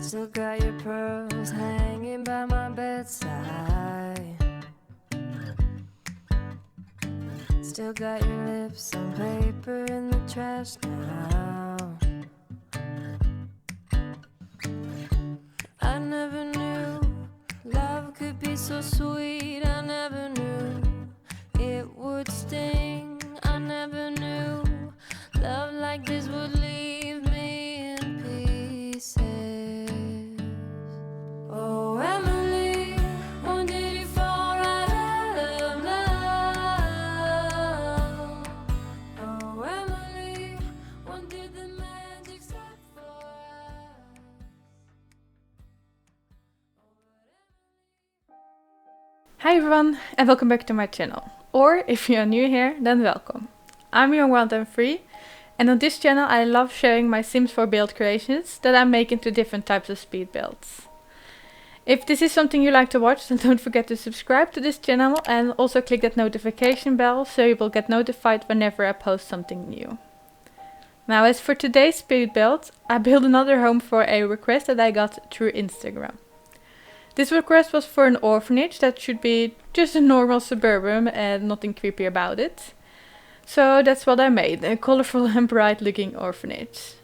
Still got your pearls hanging by my bedside. Still got your lips on paper in the trash now. I never knew love could be so sweet. I never knew it would sting. I never knew love like this would leave me in pieces. Oh, Emily, when did you fall right out of love? Oh, Emily, when did the magic stop for us? Hi everyone and welcome back to my channel. Or if you are new here, then welcome. I'm JongWildAndFree, and on this channel I love sharing my Sims 4 build creations that I make into different types of speed builds. If this is something you like to watch, then don't forget to subscribe to this channel and also click that notification bell so you will get notified whenever I post something new. Now, as for today's speed build, I built another home for a request that I got through Instagram. This request was for an orphanage that should be just a normal suburban and nothing creepy about it. So that's what I made, a colorful and bright looking orphanage.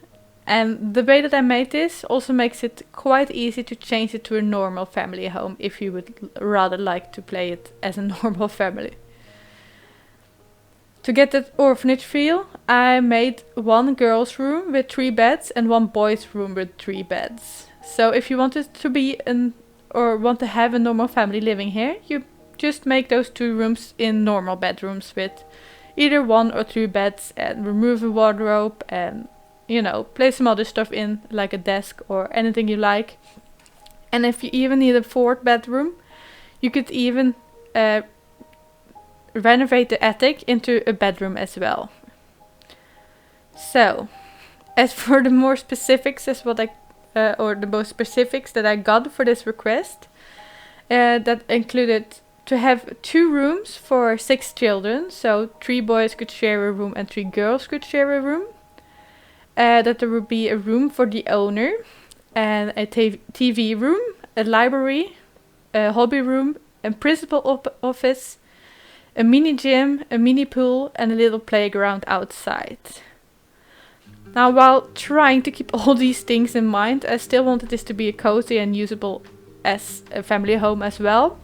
And the way that I made this also makes it quite easy to change it to a normal family home if you would rather like to play it as a normal family. To get that orphanage feel, I made one girl's room with 3 beds and one boy's room with 3 beds. So if you want it to be want to have a normal family living here, you just make those 2 rooms in normal bedrooms with either 1 or 3 beds and remove a wardrobe and, you know, place some other stuff in like a desk or anything you like. And if you even need a 4th bedroom, you could even renovate the attic into a bedroom as well. So, as for the more specifics, the most specifics that I got for this request, that included to have 2 rooms for 6 children, so 3 boys could share a room and 3 girls could share a room. That there would be a room for the owner, and a TV room, a library, a hobby room, a principal office, a mini gym, a mini pool, and a little playground outside. Now, while trying to keep all these things in mind, I still wanted this to be cozy and usable as a family home as well.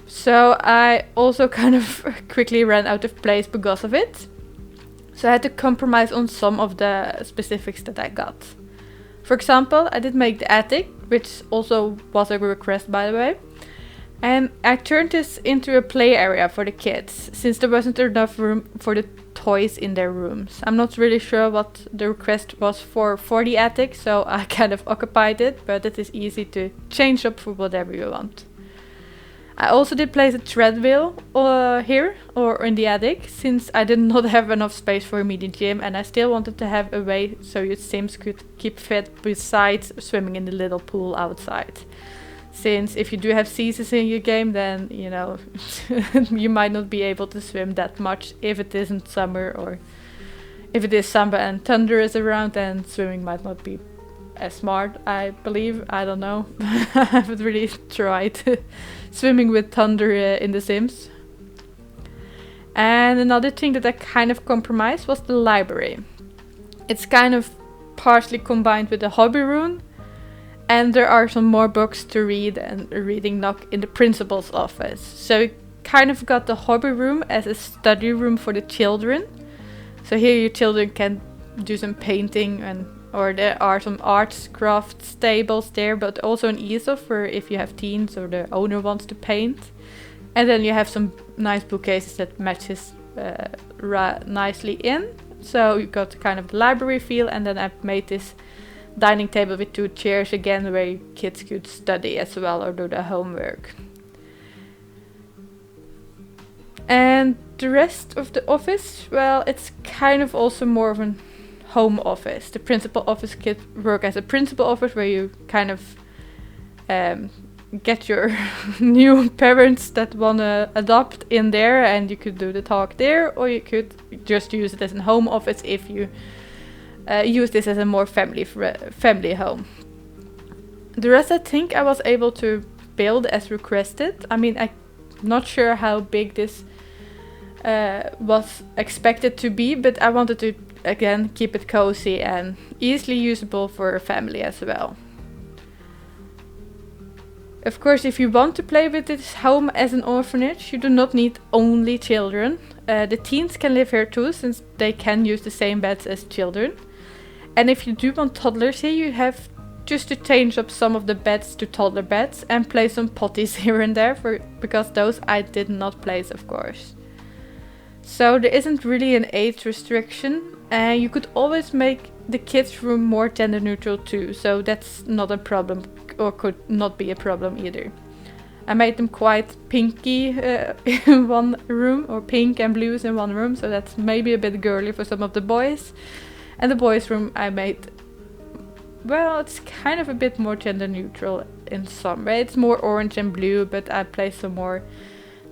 So I also kind of quickly ran out of place because of it. So I had to compromise on some of the specifics that I got. For example, I did make the attic, which also was a request by the way. And I turned this into a play area for the kids, since there wasn't enough room for the toys in their rooms. I'm not really sure what the request was for the attic, so I kind of occupied it, but it is easy to change up for whatever you want. I also did place a treadmill here or in the attic, since I did not have enough space for a mini gym and I still wanted to have a way so your Sims could keep fit besides swimming in the little pool outside. Since if you do have seasons in your game, then, you know, you might not be able to swim that much if it isn't summer, or if it is summer and thunder is around, then swimming might not be as smart, I believe. I don't know. I haven't really tried swimming with thunder in The Sims. And another thing that I kind of compromised was the library. It's kind of partially combined with the hobby room, and there are some more books to read and a reading nook in the principal's office. So you kind of got the hobby room as a study room for the children. So here your children can do some painting, or there are some arts, crafts, tables there, but also an easel for if you have teens or the owner wants to paint. And then you have some nice bookcases that matches nicely in. So you got kind of the library feel, and then I've made this dining table with 2 chairs again where kids could study as well or do their homework. And the rest of the office, well, it's kind of also more of a home office. The principal office could work as a principal office where you kind of get your new parents that want to adopt in there, and you could do the talk there, or you could just use it as a home office if you use this as a more family home. The rest I think I was able to build as requested. I mean, I'm not sure how big this was expected to be, but I wanted to again keep it cozy and easily usable for a family as well. Of course, if you want to play with this home as an orphanage, you do not need only children. The teens can live here too, since they can use the same beds as children. And if you do want toddlers here, you have just to change up some of the beds to toddler beds and place some potties here and there, because those I did not place, of course. So there isn't really an age restriction, and you could always make the kids' room more gender neutral too, so that's not a problem, or could not be a problem either. I made them quite pinky in one room, or pink and blues in one room, so that's maybe a bit girly for some of the boys. And the boys' room I made, well, it's kind of a bit more gender neutral in some way. It's more orange and blue, but I placed some more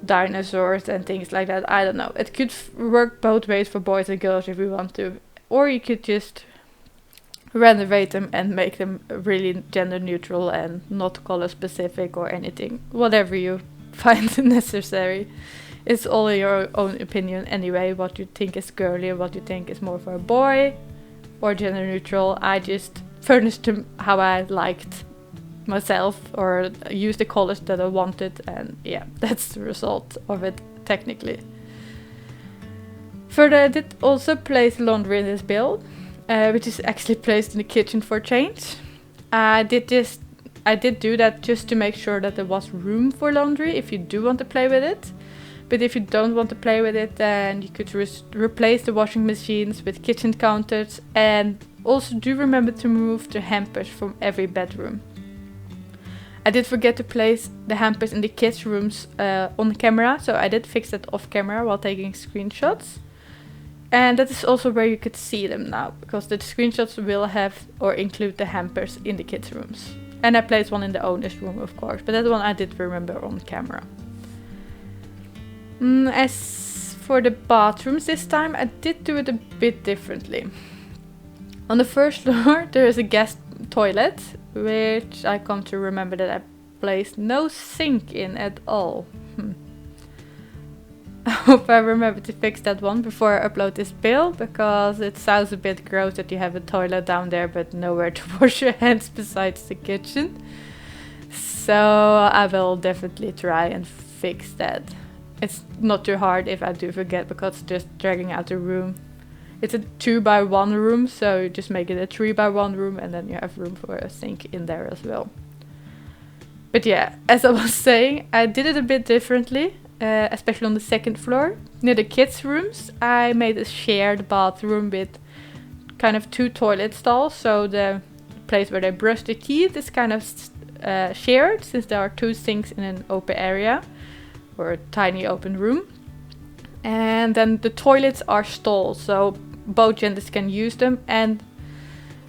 dinosaurs and things like that. I don't know. It could work both ways for boys and girls if you want to. Or you could just renovate them and make them really gender neutral and not color specific or anything. Whatever you find necessary. It's all your own opinion anyway, what you think is girly and what you think is more for a boy or gender neutral. I just furnished them how I liked myself, or used the colors that I wanted, and yeah, that's the result of it technically. Further, I did also place laundry in this build, which is actually placed in the kitchen for change. I did do that just to make sure that there was room for laundry if you do want to play with it. But if you don't want to play with it, then you could replace the washing machines with kitchen counters, and also do remember to remove the hampers from every bedroom. I did forget to place the hampers in the kids' rooms on camera, so I did fix that off camera while taking screenshots. And that is also where you could see them now, because the screenshots will have or include the hampers in the kids' rooms. And I placed one in the owner's room, of course, but that one I did remember on camera. As for the bathrooms this time, I did do it a bit differently. On the first floor there is a guest toilet, which I come to remember that I placed no sink in at all. I hope I remember to fix that one before I upload this build, because it sounds a bit gross that you have a toilet down there but nowhere to wash your hands besides the kitchen. So I will definitely try and fix that. It's not too hard if I do forget, because it's just dragging out the room. It's a 2x1 room, so you just make it a 3x1 room, and then you have room for a sink in there as well. But yeah, as I was saying, I did it a bit differently, especially on the second floor. Near the kids' rooms, I made a shared bathroom with kind of 2 toilet stalls, so the place where they brush their teeth is kind of shared, since there are 2 sinks in an open area, or a tiny open room. And then the toilets are stalls, so both genders can use them. And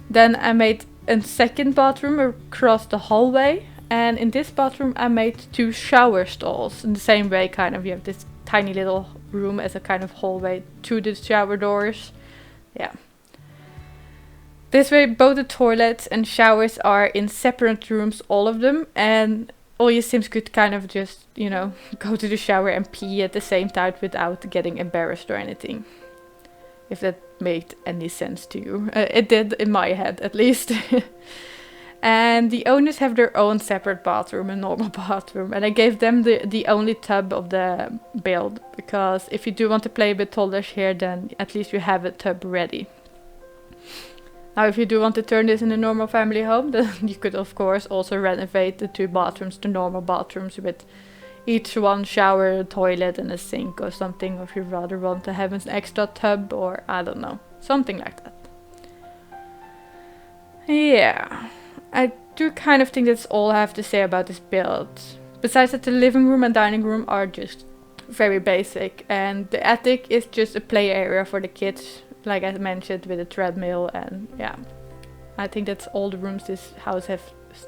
then I made a second bathroom across the hallway, and in this bathroom I made 2 shower stalls in the same way. Kind of, you have this tiny little room as a kind of hallway to the shower doors. Yeah, this way both the toilets and showers are in separate rooms, all of them, and all your sims could kind of just, you know, go to the shower and pee at the same time without getting embarrassed or anything. If that made any sense to you. It did in my head, at least. And the owners have their own separate bathroom, a normal bathroom. And I gave them the only tub of the build, because if you do want to play with toddlers here, then at least you have a tub ready. Now, if you do want to turn this in a normal family home, then you could of course also renovate the 2 bathrooms to normal bathrooms with each one shower, a toilet and a sink or something. Or if you rather want to have an extra tub, or I don't know, something like that. Yeah, I do kind of think that's all I have to say about this build. Besides that, the living room and dining room are just very basic, and the attic is just a play area for the kids, like I mentioned, with a treadmill. And yeah, I think that's all the rooms this house has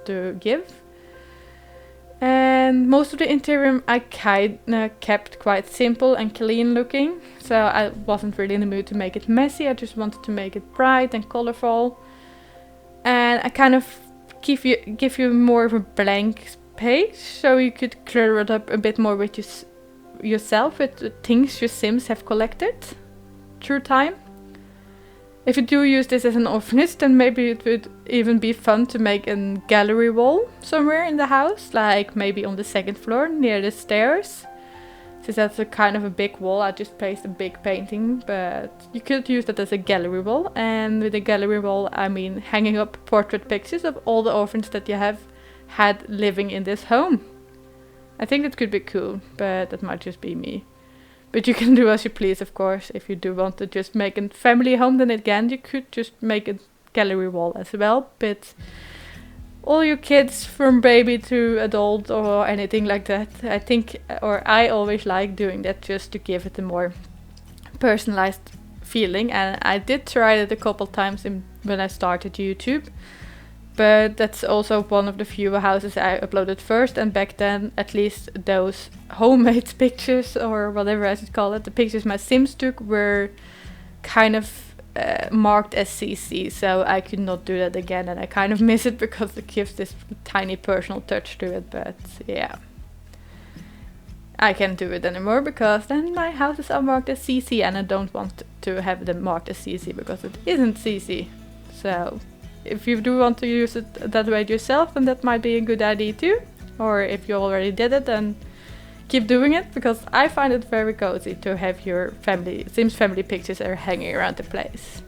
to give. And most of the interior I kept quite simple and clean looking, so I wasn't really in the mood to make it messy. I just wanted to make it bright and colorful. And I kind of give you more of a blank space, so you could clear it up a bit more with yourself with the things your Sims have collected through time. If you do use this as an orphanage, then maybe it would even be fun to make a gallery wall somewhere in the house, like maybe on the second floor near the stairs. Since that's a kind of a big wall, I just placed a big painting, but you could use that as a gallery wall. And with a gallery wall, I mean hanging up portrait pictures of all the orphans that you have had living in this home. I think that could be cool, but that might just be me. But you can do as you please, of course. If you do want to just make a family home, then again you could just make a gallery wall as well. But all your kids from baby to adult or anything like that, I think, or I always like doing that just to give it a more personalized feeling. And I did try it a couple times when I started YouTube. But that's also one of the few houses I uploaded first, and back then at least those homemade pictures, or whatever I should call it, the pictures my Sims took were kind of marked as CC, so I could not do that again, and I kind of miss it because it gives this tiny personal touch to it. But yeah, I can't do it anymore because then my houses are marked as CC, and I don't want to have them marked as CC because it isn't CC. So if you do want to use it that way yourself, then that might be a good idea too. Or if you already did it, then keep doing it, because I find it very cozy to have your Sims family pictures are hanging around the place.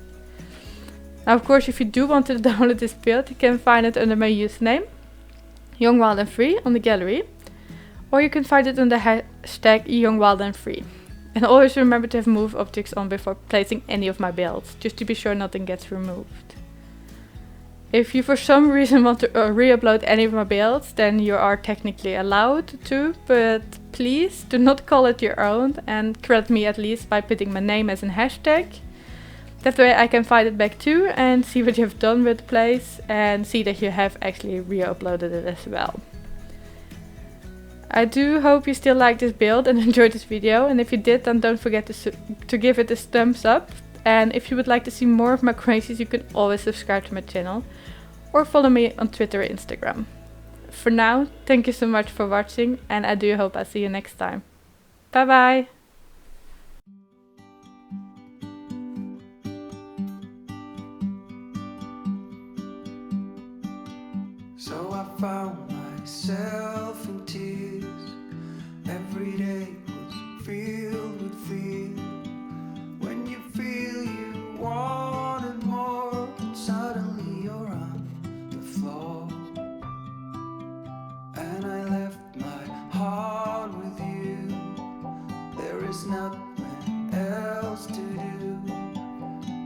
Now, of course, if you do want to download this build, you can find it under my username, JongWildAndFree, on the gallery. Or you can find it under hashtag JongWildAndFree. And always remember to have move objects on before placing any of my builds, just to be sure nothing gets removed. If you for some reason want to re-upload any of my builds, then you are technically allowed to, but please do not call it your own, and credit me at least by putting my name as a hashtag. That way I can find it back too and see what you have done with the place and see that you have actually re-uploaded it as well. I do hope you still like this build and enjoyed this video, and if you did, then don't forget to give it a thumbs up. And if you would like to see more of my crazies, you can always subscribe to my channel or follow me on Twitter or Instagram. For now, thank you so much for watching, and I do hope I see you next time. Bye bye! So I found myself in tears. Every day was filled with fear. When you feel you wanted more, and suddenly you're on the floor. And I left my heart with you. There is nothing else to do.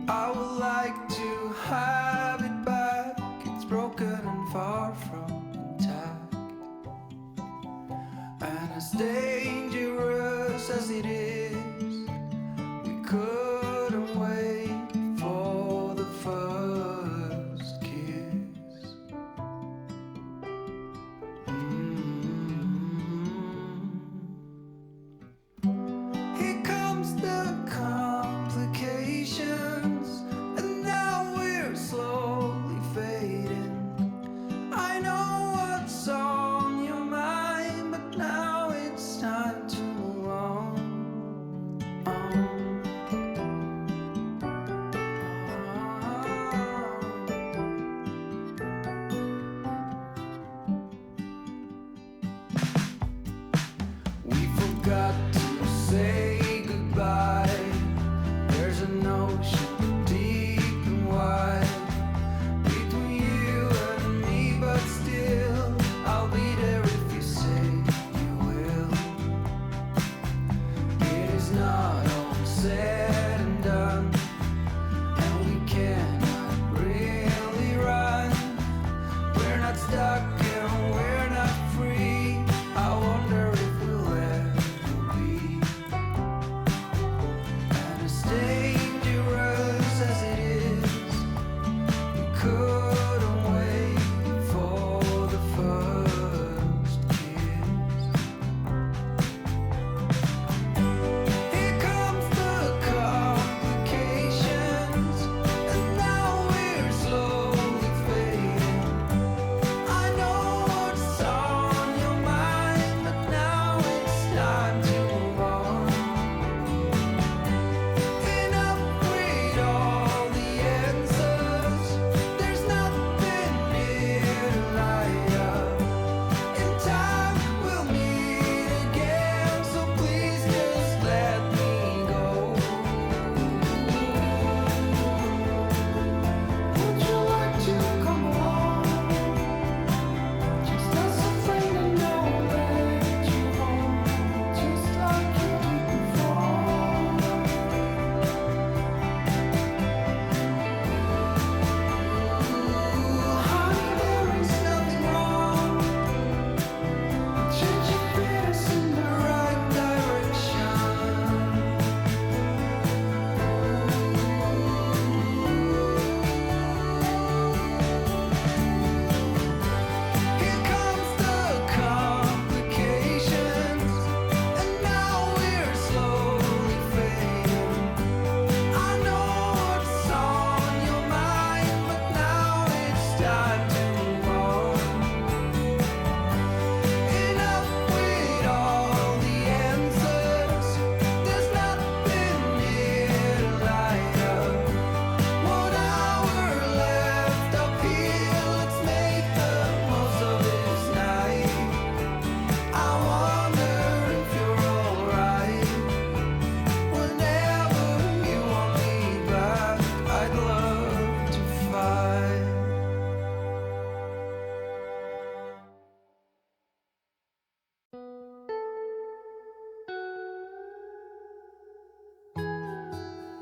I would like to have it back. It's broken and far from intact. And as dangerous as it is, we couldn't wait for the first kiss. Here comes the complications, and now we're slowly fading. I know what's on your mind, but now it's time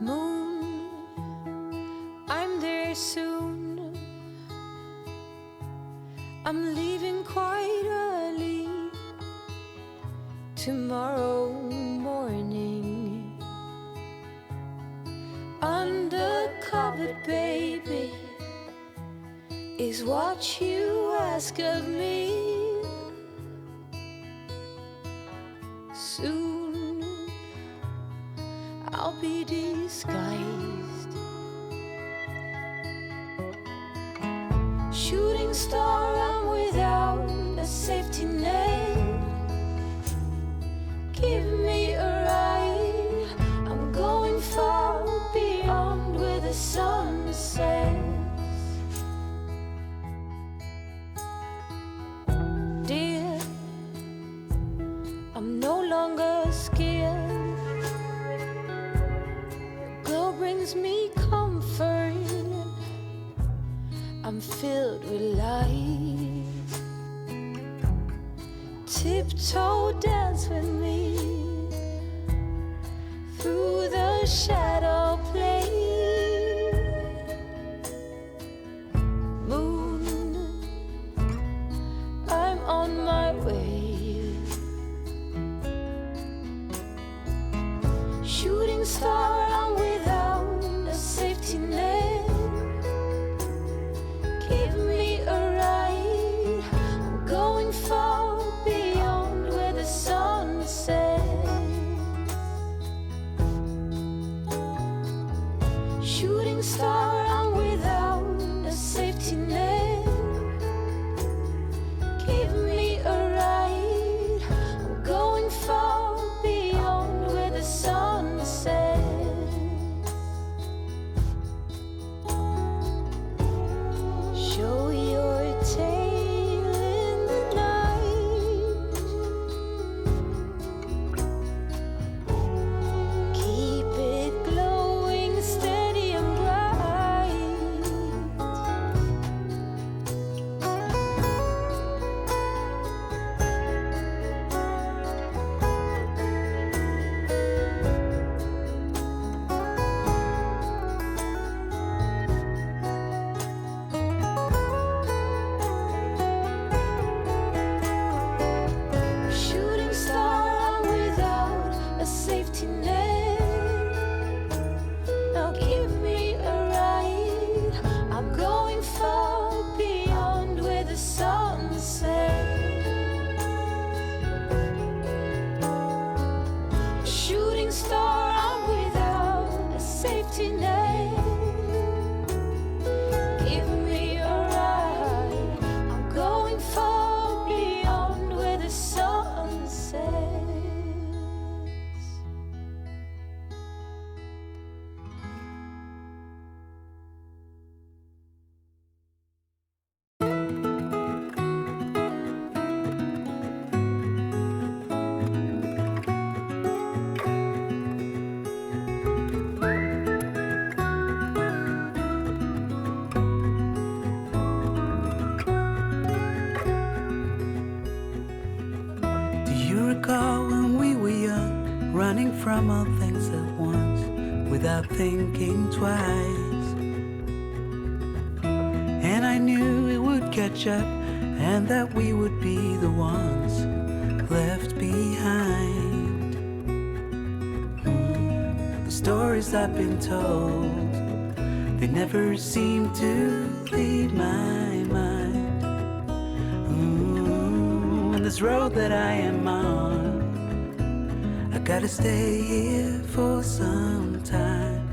Moon, I'm there soon. I'm leaving quite early tomorrow morning. Undercover, baby, is what you ask of me. Soon I'll be disguised. Shooting star, I'm without a safety net. Give me a ride. I'm going far beyond where the sun sets. Dear, I'm no longer scared. Your glow brings me comfort. I'm filled with light. Tiptoe, dance with me through the shadow play. Moon, I'm on my way. Shooting star, I'm without a safety net. Give me a ride. I'm going far beyond where the sun sets. Shooting star, I'm without a safety net. Give me a ride. I'm going far beyond where the sun sets. Show your tail in the night. Keep it glowing steady and bright. Shooting star, I'm without a safety net. Now give me a ride. I'm going far beyond where the sun sets. Shooting star, I'm without a safety net. Give me a ride. I'm going far beyond where the sun sets. Do you recall when we were young, running from all things at once, without thinking twice? And I knew it would catch up, and that we would be the ones left behind. The stories I've been told, they never seem to leave my mind. And this road that I am on, I gotta stay here for some time.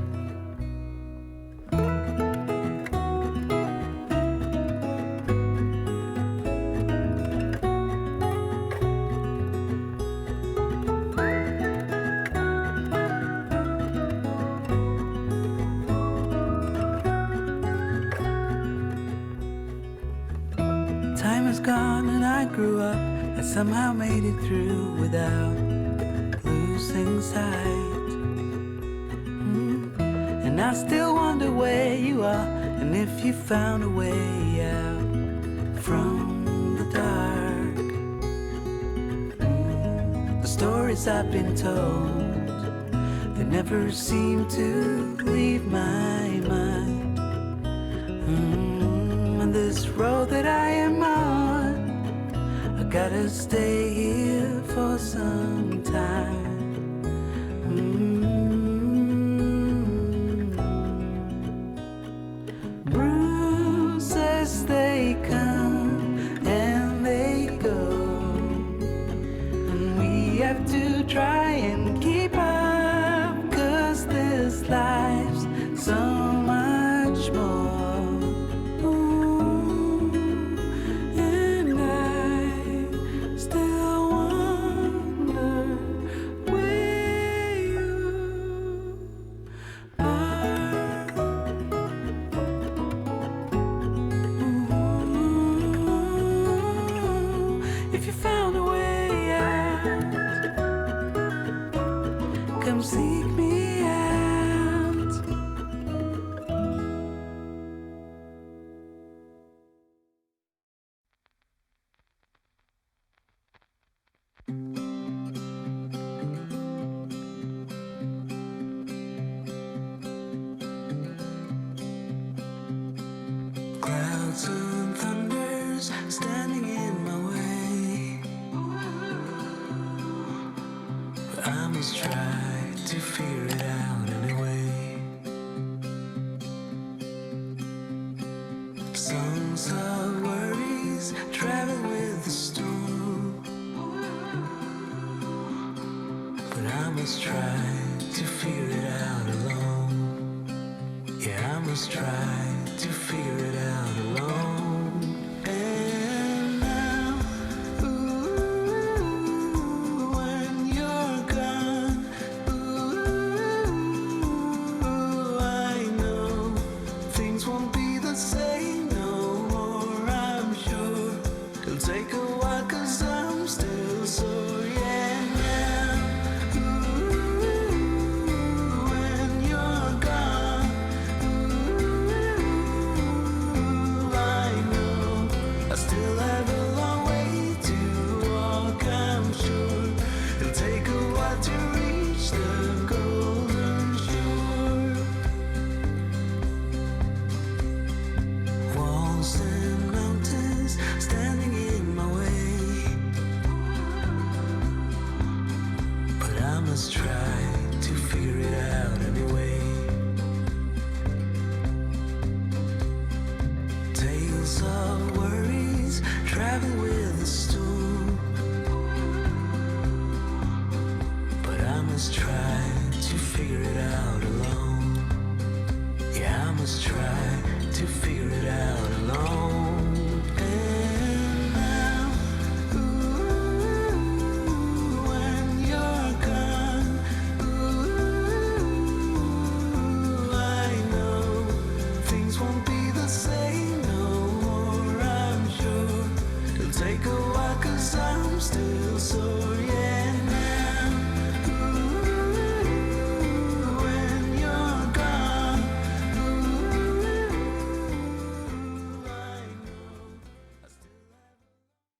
Time is gone and I grew up. I somehow made it through without losing sight. And I still wonder where you are, and if you found a way out from the dark. The stories I've been told, they never seem to leave my mind. On this road that I am on, I gotta stay here for some time. Bruises, they come and they go, and we have to try and keep up, 'cause this life's so much more. Ooh, and I still wonder where you are. Ooh, if you found a way out, come seek me out. Clouds and thunders standing in my way, but I must try to figure it out anyway. Songs of worries travel with the storm, but I must try to figure it out alone. Yeah, I must try to figure it out alone. And now, ooh, when you're gone, ooh, I know things won't be the same no more, I'm sure. It'll take a while 'cause I'm still sore, yeah, now. Ooh, when you're gone, I know I still have a long way to walk, I'm sure. It'll take a while to reach the golden shore. Walls and mountains standing in my way, but I must try to figure it out anyway. Tales of worries travel with the storm, but I must try to figure it out alone. Yeah, I must try to figure it out alone. And now, ooh, when you're gone, ooh, I know things won't be the same no more, I'm sure. It'll take a while 'cause I'm still sore,